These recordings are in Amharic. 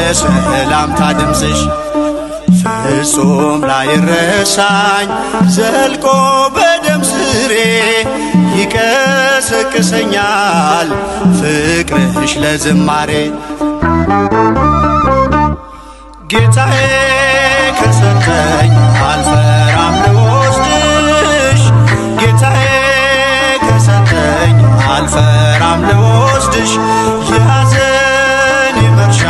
የሰላምታ ድምፅሽ ፍጹም ላይረሳኝ ዘልቆ በደም ስሬ ይቀሰቅሰኛል ፍቅርሽ ለዝማሬ። ጌታዬ ከሰጠኝ አልፈራም ልወስድሽ፣ ጌታዬ ከሰጠኝ አልፈራም ልወስድሽ። የሐዘኔ መርሻ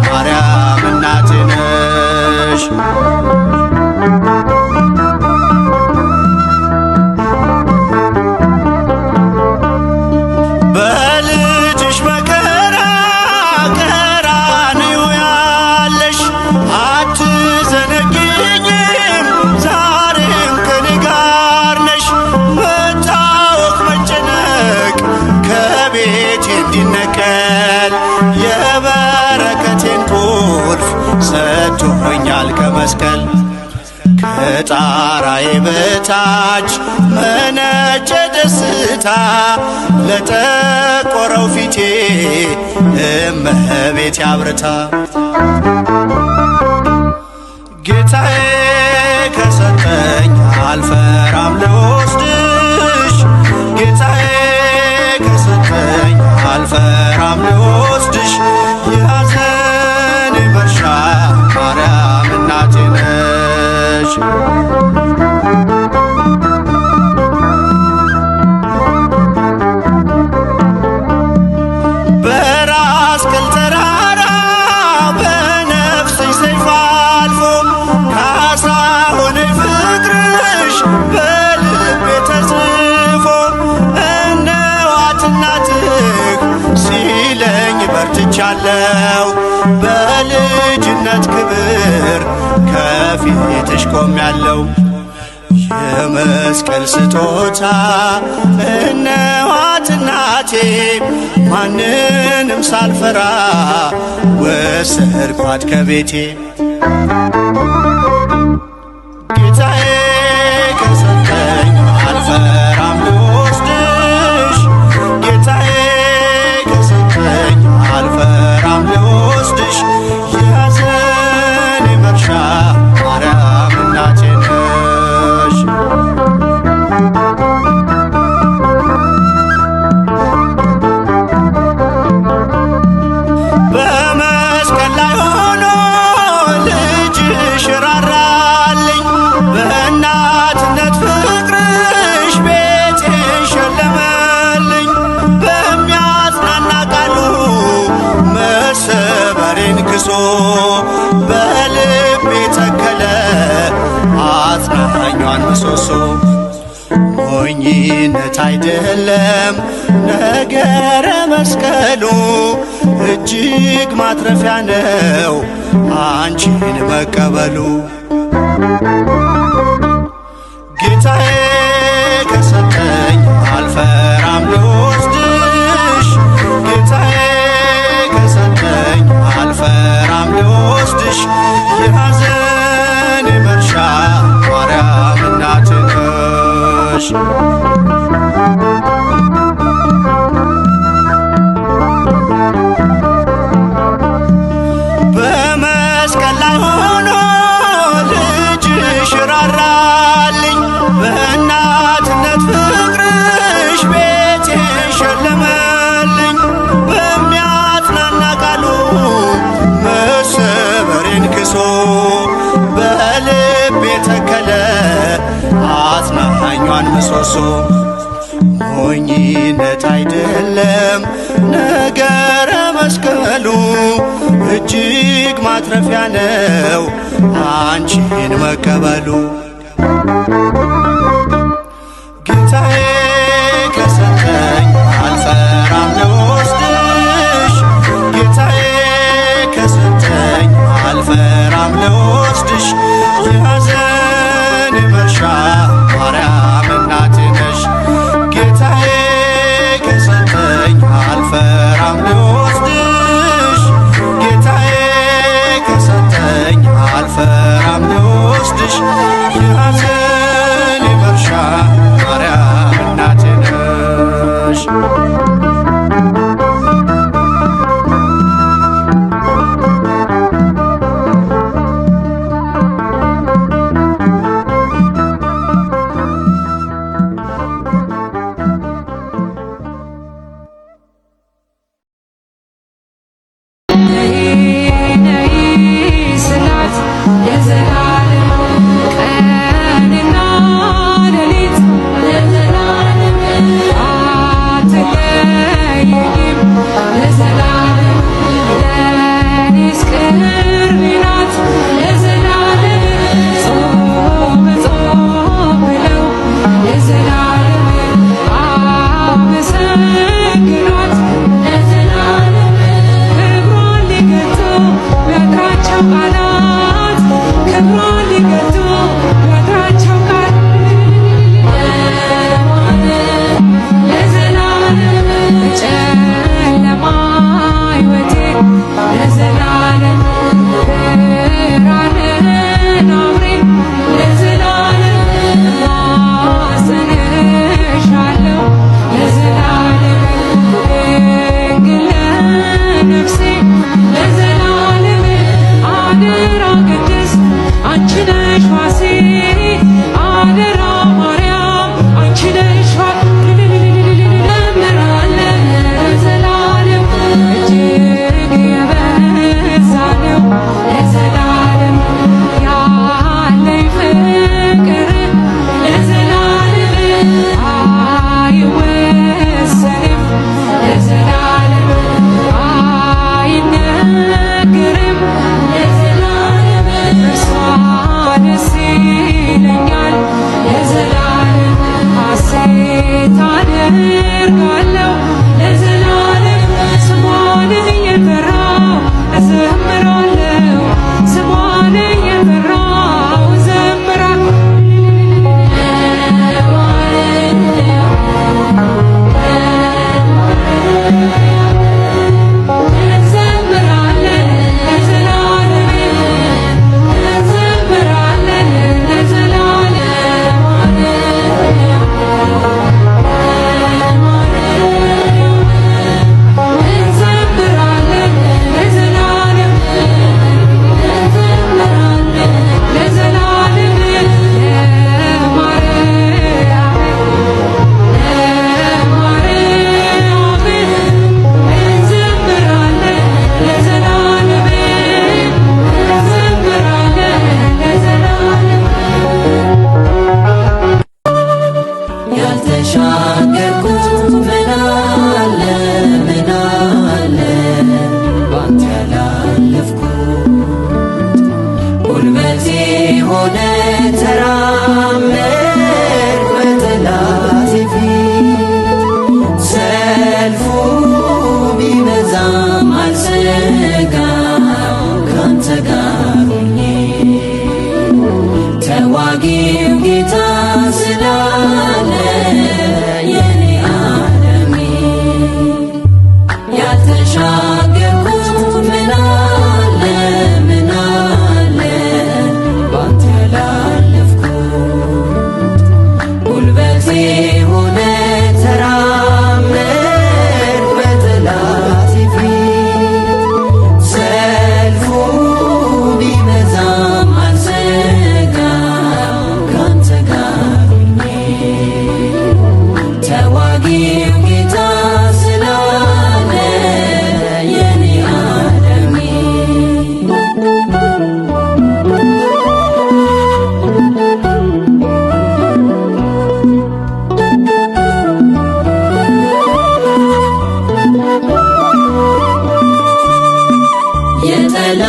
ማርያም እናቴ ነሽ። በልጅሽ መከራ ቀራንዮ ያለሽ አትዘነጊኝም ዛሬም ከኔ ጋር ነሽ። መታወክ መጨነቅ ከቤቴ እንዲነቀል የበረከቴን ቁልፍ ሰጥቶኛል ከመስቀል። ከጣራዬ በታች መነጨ ደስታ ለጠቆረው ፊቴ እመቤቴ አብርታ። ጌታዬ ከሰጠኝ አልፈራም ልወስድሽ፣ ጌታዬ ከሰጠኝ አልፈራም ልወስድሽ። የሐዘኔ መርሻ ማርያም እናቴ ነሽ። በራስ ቅል ተራራ በነፍስሽ ሰይፍ አልፎ ካሳ ሆነኝ ፍቅርሽ በልቤ ተጽፎ። እነዋት እናትህ ሲለኝ በርትቻለሁ በልጅነት ክብር ከፊትሽ ቆሜያለሁ። የመስቀል ስጦታ እነዋት እናቴ ማንንም ሳልፈራ ወሰድኳት ከቤቴ። ጌታዬ ከሰጠኝ አልፈራም ልወስድሽ፣ ጌታዬ ከሰጠኝ አልፈራም ልወስድሽ። የሐዘኔ መርሻ ማርያም እናቴ ነሽ። በመስቀል ላይ ሆኖ ልጅሽ ራራልኝ በእናትነት ፍቅርሽ ቤቴን ሸለመልኝ። በሚያጽናና ቃሉ መሰበሬን ክሶ በልቤ ተከለ አጽናኟን ምሰሶ። ሞኝነት አይደለም ነገረ መስቀሉ እጅግ ማትረፊያ ነው አንቺን መቀበሉ። ጌታዬ ከሰጠኝ አልፈራም ልወስድሽ፣ ጌታዬ ከሰጠኝ አልፈራም ልወስድሽ። የሐዘኔ መርሻ ማርያም እናቴ ነሽ። በመስቀል ላይ ሆኖ ልጅሽ ራራልኝ በእናትነት ፍቅርሽ ቤቴን ሸለመልኝ። በሚያጽናና ቃሉ መሰበሬን ክሶ በልቤ ተከለ አጽናኟን ምሰሶ። ሞኝነት አይደለም ነገረ መስቀሉ እጅግ ማትረፊያ ነው አንቺን መቀበሉ። ጌታዬ ከሰጠኝ አልፈራም ልወስድሽ፣ ጌታዬ ከሰጠኝ አልፈራም ልወስድሽ። የሐዘኔ መርሻ ማርያም እናቴ ነሽ። ጌታዬ ከሰጠኝ አልፈራም ልወስድሽ፣ ጌታዬ ከሰጠኝ አልፈራም ልወስድሽ። የሐዘኔ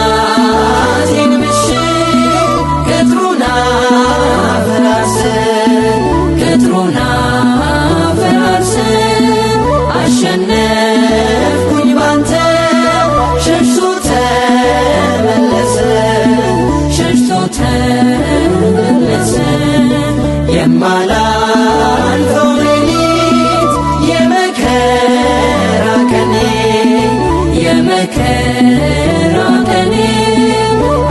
የጠላቴን ምሽግ ቅጥሩን አፈራርስ ቅጥሩን አፈራርስ አሸነፍኩኝ ባንተ ሸሽቶ ተመለሰ ሸሽቶ ተመለሰ የማላልፈው ሌሊት የመከራ ቀኔ የመከራ ቀኔ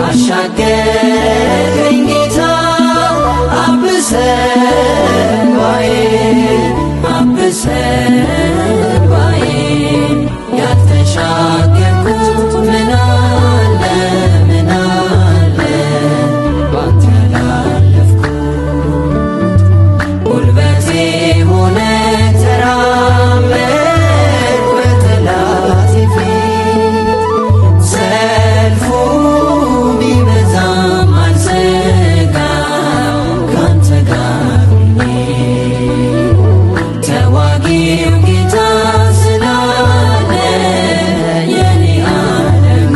አሻገረኝ ጌታ አብሰ እንባዬን አብሰ እንባዬን ያልተሻገርኩት ምን አለ ምን አለ ባንተ ያላለፍኩት ጉልበቴ ሆነ ተራመድኩ በጠላቴ ፊት ሰልፉ ቢበዛም አልሰጋም ካንተ ጋር ሆኜ ተዋጊው ጌታ ስላለ የኔ ዓለሜ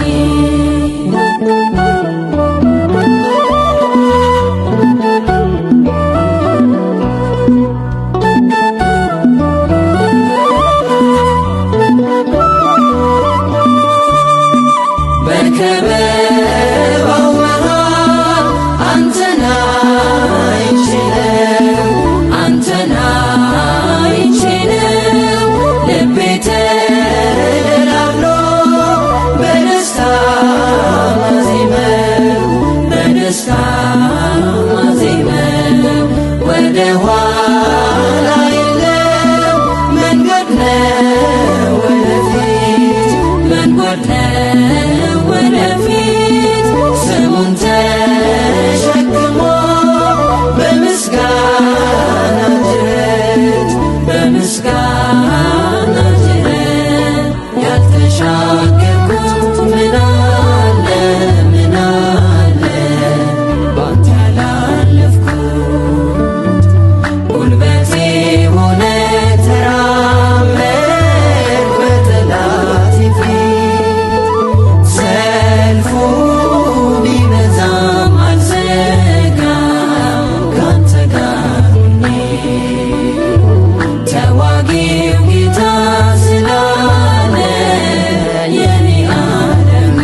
በከበባው መሃል አንተን አይቼ ነው አንተን አይቼ ነው ልቤ ተደላድሎ በደስታ ማዜመው በደስታ ማዜመው ወደ ኋላ የለም መንገድ ነው ወደፊት መንገድ ነው ወደፊት ስሙን ተሸክሞ በምስጋና ጅረት በምስጋና ጅረት ያልተሻገርኩት ምን አለ ምን አለ ባንተ ያላለፍኩት ጉልበቴ ሆነ ተራመድኩ በጠላቴ ፊት ሰልፉ ቢበዛም አልሰጋም ካንተ ጋር ሆኜ ተዋጊው ጌታ ስላለ የኔ ዓለሜ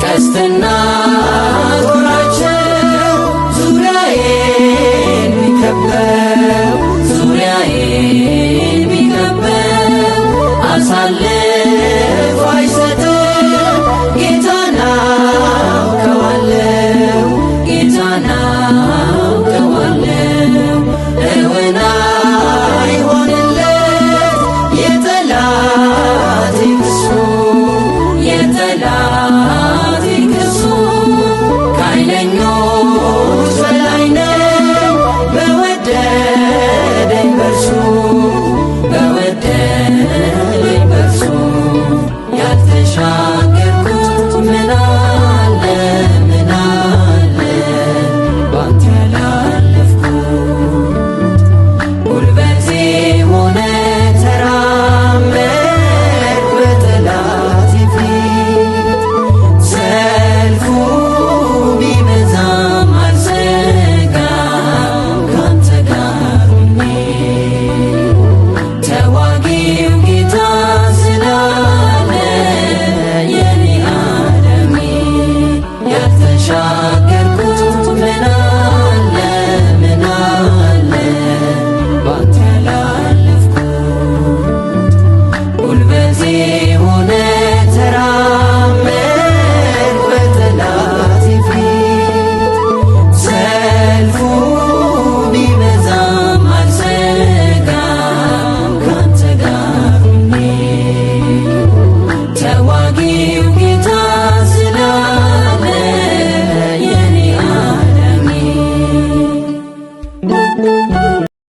ቀስትና